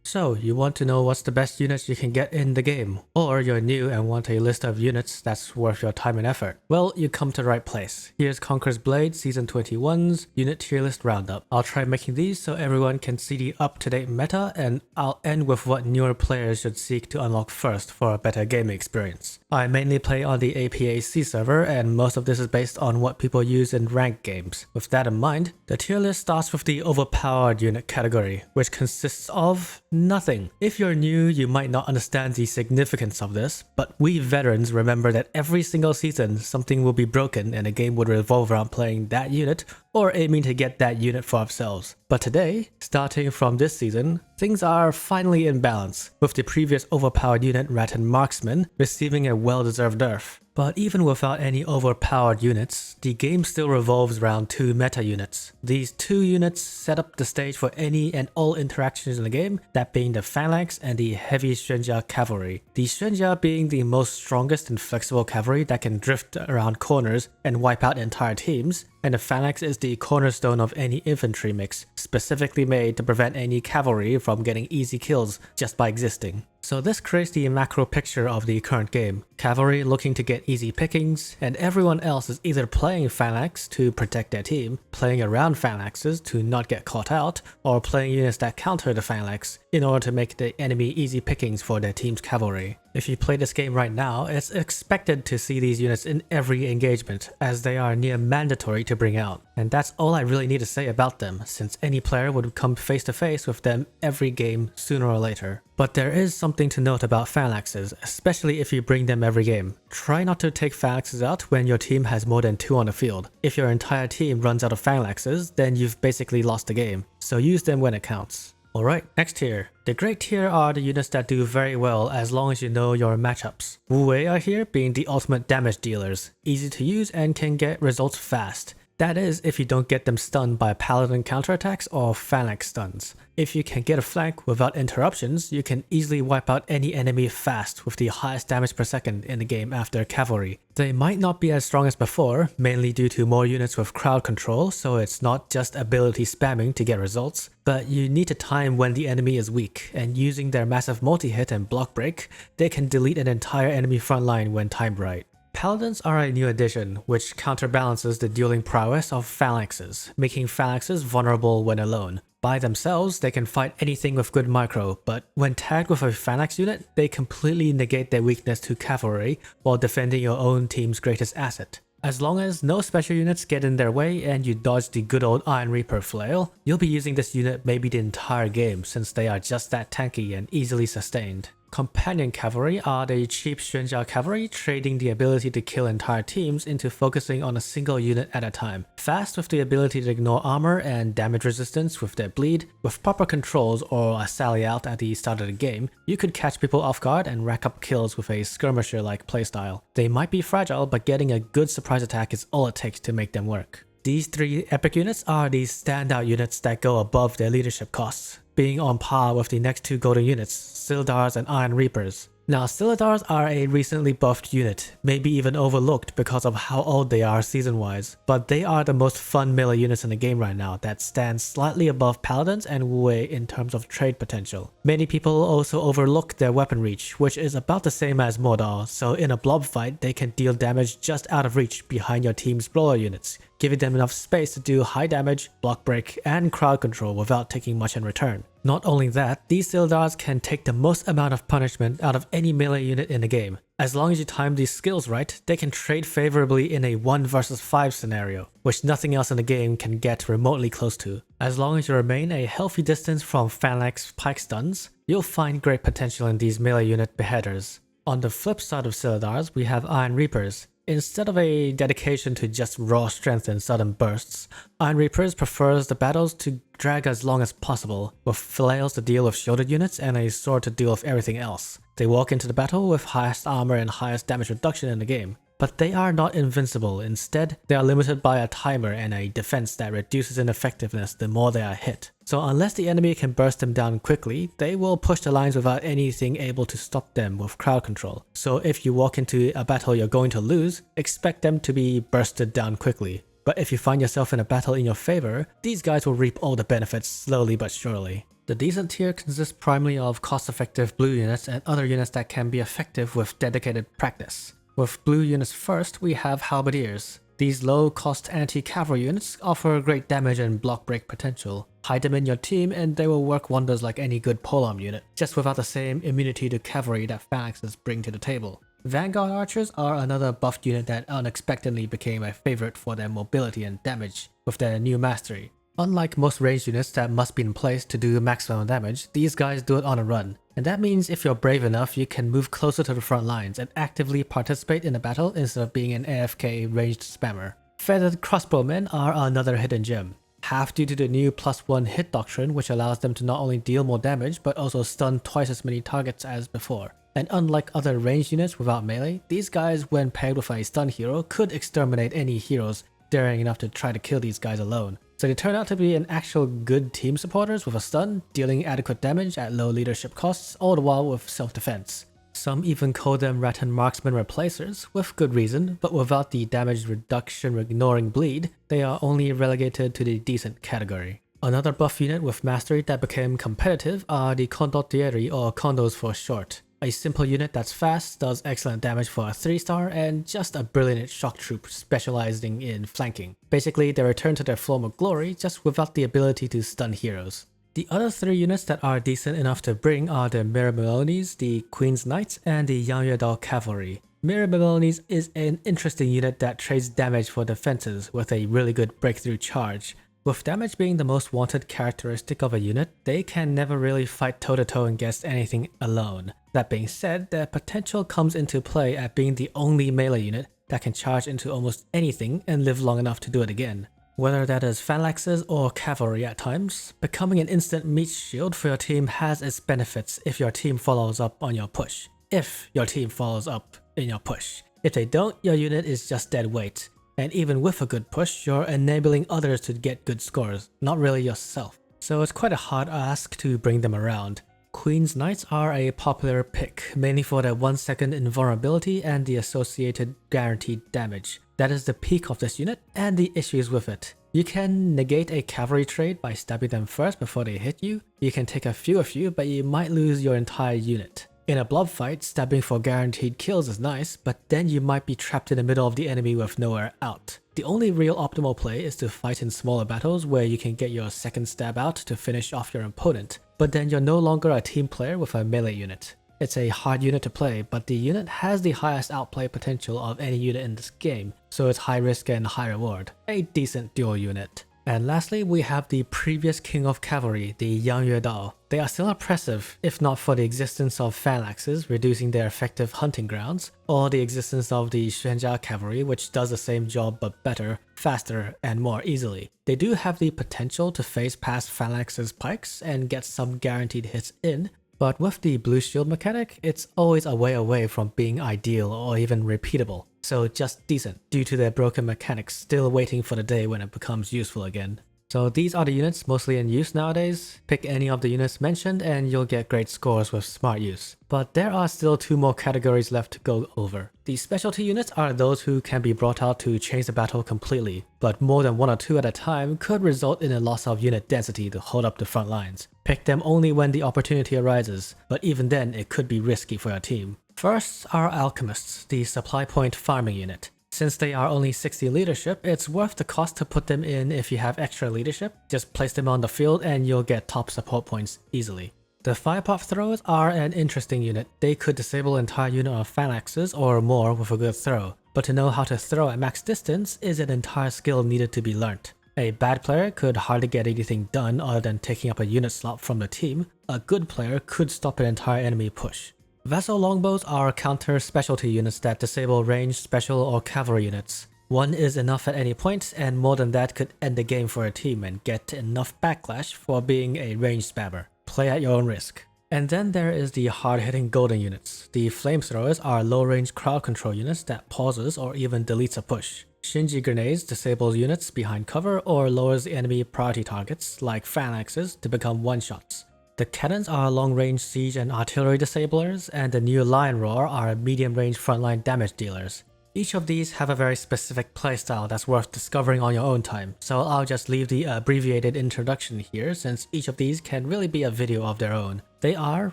So, you want to know what's the best units you can get in the game, or you're new and want a list of units that's worth your time and effort? Well, you come to the right place. Here's Conqueror's Blade Season 21's Unit Tier List Roundup. I'll try making these so everyone can see the up-to-date meta, and I'll end with what newer players should seek to unlock first for a better gaming experience. I mainly play on the APAC server, and most of this is based on what people use in ranked games. With that in mind, the tier list starts with the overpowered unit category, which consists of nothing. If you're new, you might not understand the significance of this, but we veterans remember that every single season something will be broken and a game would revolve around playing that unit or aiming to get that unit for ourselves. But today, starting from this season, things are finally in balance, with the previous overpowered unit Rattan Marksman receiving a well-deserved nerf. But even without any overpowered units, the game still revolves around two meta units. These two units set up the stage for any and all interactions in the game, that being the Phalanx and the Heavy Xuanjia Cavalry. The Xuanjia being the most strongest and flexible cavalry that can drift around corners and wipe out entire teams, and the Phalanx is the cornerstone of any infantry mix, specifically made to prevent any cavalry from getting easy kills just by existing. So this creates the macro picture of the current game. Cavalry looking to get easy pickings, and everyone else is either playing Phalanx to protect their team, playing around Phalanxes to not get caught out, or playing units that counter the Phalanx in order to make the enemy easy pickings for their team's cavalry. If you play this game right now, it's expected to see these units in every engagement, as they are near mandatory to bring out. And that's all I really need to say about them, since any player would come face to face with them every game sooner or later. But there is something to note about Phalanxes, especially if you bring them every game. Try not to take Phalanxes out when your team has more than 2 on the field. If your entire team runs out of Phalanxes, then you've basically lost the game, so use them when it counts. Alright, next tier. The great tier are the units that do very well as long as you know your matchups. Wu Wei are here being the ultimate damage dealers, easy to use and can get results fast. That is, if you don't get them stunned by paladin counterattacks or phalanx stuns. If you can get a flank without interruptions, you can easily wipe out any enemy fast with the highest damage per second in the game after cavalry. They might not be as strong as before, mainly due to more units with crowd control, so it's not just ability spamming to get results, but you need to time when the enemy is weak, and using their massive multi-hit and block break, they can delete an entire enemy front line when timed right. Paladins are a new addition, which counterbalances the dueling prowess of Phalanxes, making Phalanxes vulnerable when alone. By themselves, they can fight anything with good micro, but when tagged with a Phalanx unit, they completely negate their weakness to cavalry while defending your own team's greatest asset. As long as no special units get in their way and you dodge the good old Iron Reaper flail, you'll be using this unit maybe the entire game since they are just that tanky and easily sustained. Companion Cavalry are the cheap Xuanjia Cavalry, trading the ability to kill entire teams into focusing on a single unit at a time. Fast with the ability to ignore armor and damage resistance with their bleed, with proper controls or a sally out at the start of the game, you could catch people off guard and rack up kills with a skirmisher-like playstyle. They might be fragile, but getting a good surprise attack is all it takes to make them work. These 3 epic units are the standout units that go above their leadership costs, being on par with the next 2 golden units, Sildars and Iron Reapers. Now, Sildars are a recently buffed unit, maybe even overlooked because of how old they are season-wise, but they are the most fun melee units in the game right now that stand slightly above Paladins and Wu Wei in terms of trade potential. Many people also overlook their weapon reach, which is about the same as Mordor, so in a blob fight they can deal damage just out of reach behind your team's brawler units, giving them enough space to do high damage, block break, and crowd control without taking much in return. Not only that, these Sildars can take the most amount of punishment out of any melee unit in the game. As long as you time these skills right, they can trade favorably in a 1 versus 5 scenario, which nothing else in the game can get remotely close to. As long as you remain a healthy distance from Phalanx pike stuns, you'll find great potential in these melee unit beheaders. On the flip side of Sildars, we have Iron Reapers. Instead of a dedication to just raw strength and sudden bursts, Iron Reapers prefers the battles to drag as long as possible, with flails to deal with shielded units and a sword to deal with everything else. They walk into the battle with highest armor and highest damage reduction in the game. But they are not invincible. Instead, they are limited by a timer and a defense that reduces in effectiveness the more they are hit. So unless the enemy can burst them down quickly, they will push the lines without anything able to stop them with crowd control. So if you walk into a battle you're going to lose, expect them to be bursted down quickly. But if you find yourself in a battle in your favor, these guys will reap all the benefits slowly but surely. The decent tier consists primarily of cost-effective blue units and other units that can be effective with dedicated practice. With blue units first, we have halberdiers. These low-cost anti-cavalry units offer great damage and block break potential. Hide them in your team and they will work wonders like any good polearm unit, just without the same immunity to cavalry that phalanxes bring to the table. Vanguard archers are another buffed unit that unexpectedly became a favorite for their mobility and damage with their new mastery. Unlike most ranged units that must be in place to do maximum damage, these guys do it on a run. And that means if you're brave enough, you can move closer to the front lines and actively participate in the battle instead of being an AFK ranged spammer. Feathered crossbowmen are another hidden gem. Half due to the new +1 hit doctrine, which allows them to not only deal more damage but also stun twice as many targets as before. And unlike other ranged units without melee, these guys when paired with a stun hero could exterminate any heroes daring enough to try to kill these guys alone. So they turn out to be an actual good team supporters with a stun, dealing adequate damage at low leadership costs, all the while with self-defense. Some even call them Rattan marksman replacers, with good reason, but without the damage reduction ignoring bleed, they are only relegated to the decent category. Another buff unit with mastery that became competitive are the condottieri, or condos for short. A simple unit that's fast, does excellent damage for a 3-star, and just a brilliant shock troop specializing in flanking. Basically, they return to their form of glory, just without the ability to stun heroes. The other 3 units that are decent enough to bring are the Mirabelones, the Queen's Knights, and the Yangyedao Cavalry. Mirabelones is an interesting unit that trades damage for defenses with a really good breakthrough charge. With damage being the most wanted characteristic of a unit, they can never really fight toe-to-toe against anything alone. That being said, their potential comes into play at being the only melee unit that can charge into almost anything and live long enough to do it again. Whether that is phalanxes or cavalry at times, becoming an instant meat shield for your team has its benefits if your team follows up on your push. If your team follows up in your push. If they don't, your unit is just dead weight. And even with a good push, you're enabling others to get good scores, not really yourself. So it's quite a hard ask to bring them around. Queen's Knights are a popular pick, mainly for their 1-second invulnerability and the associated guaranteed damage. That is the peak of this unit and the issues with it. You can negate a cavalry trade by stabbing them first before they hit you. You can take a few of you, but you might lose your entire unit. In a blob fight, stabbing for guaranteed kills is nice, but then you might be trapped in the middle of the enemy with nowhere out. The only real optimal play is to fight in smaller battles where you can get your second stab out to finish off your opponent, but then you're no longer a team player with a melee unit. It's a hard unit to play, but the unit has the highest outplay potential of any unit in this game, so it's high risk and high reward. A decent dual unit. And lastly, we have the previous king of cavalry, the Yangyedao. They are still oppressive, if not for the existence of phalanxes, reducing their effective hunting grounds, or the existence of the Xuanjia cavalry, which does the same job but better, faster, and more easily. They do have the potential to phase past phalanxes' pikes and get some guaranteed hits in, but with the blue shield mechanic, it's always a way away from being ideal or even repeatable. So just decent, due to their broken mechanics still waiting for the day when it becomes useful again. So these are the units mostly in use nowadays. Pick any of the units mentioned and you'll get great scores with smart use. But there are still 2 more categories left to go over. The specialty units are those who can be brought out to change the battle completely, but more than 1 or 2 at a time could result in a loss of unit density to hold up the front lines. Pick them only when the opportunity arises, but even then it could be risky for your team. First are alchemists, the supply point farming unit. Since they are only 60 leadership, it's worth the cost to put them in if you have extra leadership. Just place them on the field and you'll get top support points easily. The fire-pop throwers are an interesting unit. They could disable an entire unit of phalanxes or more with a good throw, but to know how to throw at max distance is an entire skill needed to be learnt. A bad player could hardly get anything done other than taking up a unit slot from the team. A good player could stop an entire enemy push. Vessel longbows are counter specialty units that disable ranged, special, or cavalry units. 1 is enough at any point, and more than that could end the game for a team and get enough backlash for being a ranged spammer. Play at your own risk. And then there is the hard-hitting golden units. The flamethrowers are low-range crowd control units that pauses or even deletes a push. Shinji grenades disables units behind cover or lowers the enemy priority targets, like phalanxes, to become one-shots. The cannons are long-range siege and artillery disablers, and the new Lion Roar are medium-range frontline damage dealers. Each of these have a very specific playstyle that's worth discovering on your own time, so I'll just leave the abbreviated introduction here since each of these can really be a video of their own. They are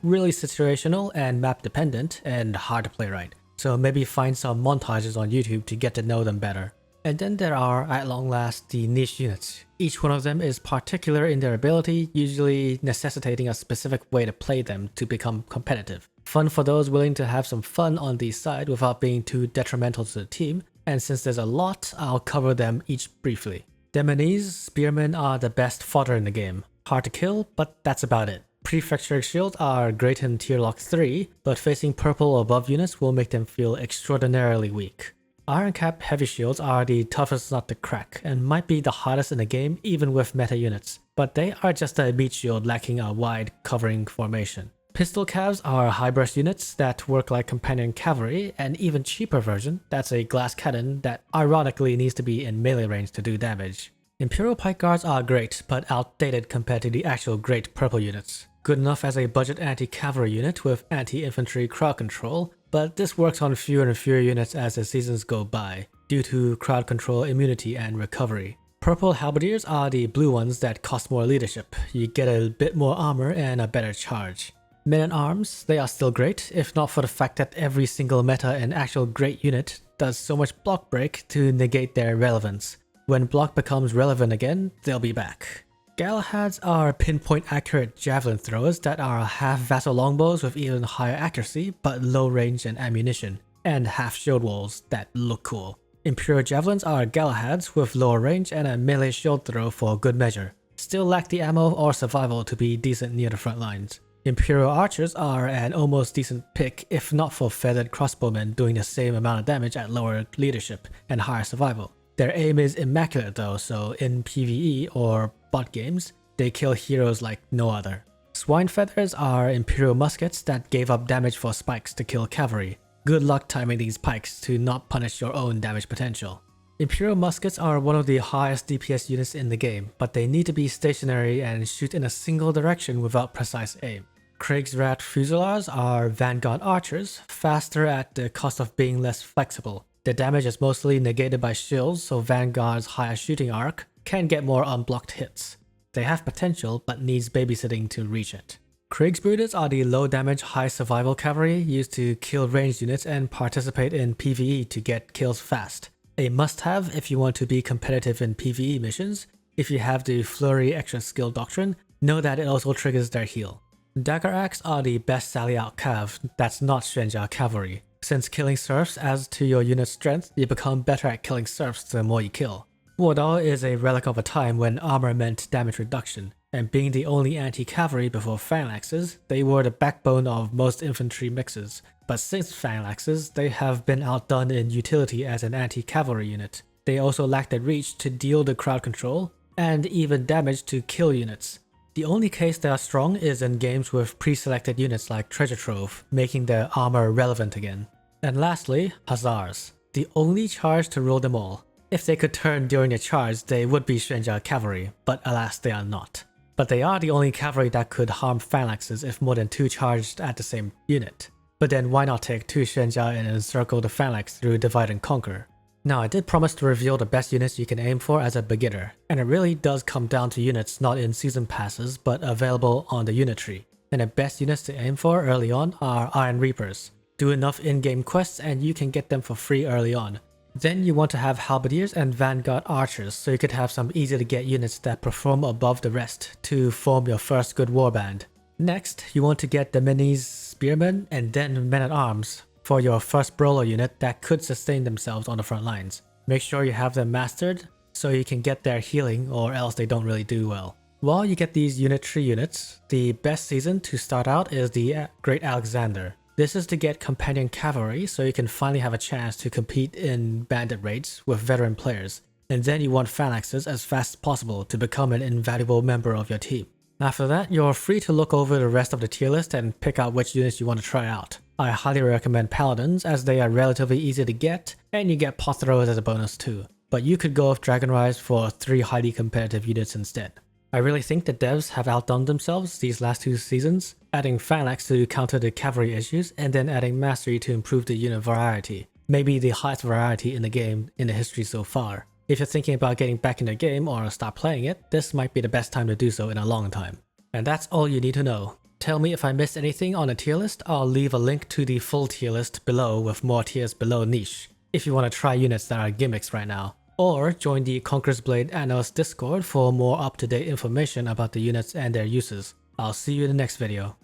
really situational and map dependent and hard to play right, so maybe find some montages on YouTube to get to know them better. And then there are, at long last, the niche units. Each one of them is particular in their ability, usually necessitating a specific way to play them to become competitive. Fun for those willing to have some fun on the side without being too detrimental to the team, and since there's a lot, I'll cover them each briefly. Demonese spearmen are the best fodder in the game. Hard to kill, but that's about it. Prefecture shields are great in tier lock 3, but facing purple or above units will make them feel extraordinarily weak. Iron Cap heavy shields are the toughest nut to crack and might be the hardest in the game even with meta units, but they are just a meat shield lacking a wide covering formation. Pistol Cavs are high burst units that work like companion cavalry, and even cheaper version that's a glass cannon that ironically needs to be in melee range to do damage. Imperial Pike Guards are great, but outdated compared to the actual great purple units. Good enough as a budget anti-cavalry unit with anti-infantry crowd control, but this works on fewer and fewer units as the seasons go by, due to crowd control immunity and recovery. Purple halberdiers are the blue ones that cost more leadership. You get a bit more armor and a better charge. Men-at-Arms, they are still great, if not for the fact that every single meta and actual great unit does so much block break to negate their relevance. When block becomes relevant again, they'll be back. Galahads are pinpoint accurate javelin throwers that are half vassal longbows with even higher accuracy but low range and ammunition, and half shield walls that look cool. Imperial javelins are Galahads with lower range and a melee shield throw for good measure. Still lack the ammo or survival to be decent near the front lines. Imperial archers are an almost decent pick if not for feathered crossbowmen doing the same amount of damage at lower leadership and higher survival. Their aim is immaculate though, so in PvE or bot games, they kill heroes like no other. Swine feathers are Imperial muskets that gave up damage for spikes to kill cavalry. Good luck timing these pikes to not punish your own damage potential. Imperial muskets are one of the highest DPS units in the game, but they need to be stationary and shoot in a single direction without precise aim. Kriegsrat Fusiliers are Vanguard archers, faster at the cost of being less flexible. Their damage is mostly negated by shields, so Vanguard's higher shooting arc can get more unblocked hits. They have potential, but needs babysitting to reach it. Kriegsbrüders are the low damage, high survival cavalry used to kill ranged units and participate in PvE to get kills fast. A must-have if you want to be competitive in PvE missions. If you have the Flurry extra skill doctrine, know that it also triggers their heal. Dagger Axe are the best sally out cav that's not Shenja cavalry. Since killing serfs adds to your unit's strength, you become better at killing serfs the more you kill. Wardall is a relic of a time when armor meant damage reduction, and being the only anti-cavalry before phalanxes, they were the backbone of most infantry mixes. But since phalanxes, they have been outdone in utility as an anti-cavalry unit. They also lack the reach to deal the crowd control, and even damage to kill units. The only case they are strong is in games with pre-selected units like Treasure Trove, making their armor relevant again. And lastly, Hussars, the only charge to rule them all. If they could turn during a charge, they would be Shenja cavalry, but alas they are not. But they are the only cavalry that could harm phalanxes if more than 2 charged at the same unit. But then why not take 2 Shenja and encircle the phalanx through divide and conquer? Now I did promise to reveal the best units you can aim for as a beginner, and it really does come down to units not in season passes but available on the unit tree. And the best units to aim for early on are Iron Reapers. Do enough in-game quests and you can get them for free early on. Then you want to have Halberdiers and Vanguard Archers so you could have some easy to get units that perform above the rest to form your first good warband. Next, you want to get the Minis Spearmen and then Men-at-Arms for your first brawler unit that could sustain themselves on the front lines. Make sure you have them mastered so you can get their healing or else they don't really do well. While you get these unit tree units, the best season to start out is the Great Alexander. This is to get companion cavalry so you can finally have a chance to compete in bandit raids with veteran players. And then you want phalanxes as fast as possible to become an invaluable member of your team. After that, you're free to look over the rest of the tier list and pick out which units you want to try out. I highly recommend paladins as they are relatively easy to get and you get pot throwers as a bonus too. But you could go with Dragon Rise for 3 highly competitive units instead. I really think the devs have outdone themselves these last 2 seasons, adding phalanx to counter the cavalry issues and then adding mastery to improve the unit variety. maybe the highest variety in the game in the history so far. If you're thinking about getting back in the game or start playing it, this might be the best time to do so in a long time. And that's all you need to know. Tell me if I missed anything on a tier list. I'll leave a link to the full tier list below with more tiers below niche, if you want to try units that are gimmicks right now. Or join the Conqueror's Blade Analyst Discord for more up-to-date information about the units and their uses. I'll see you in the next video.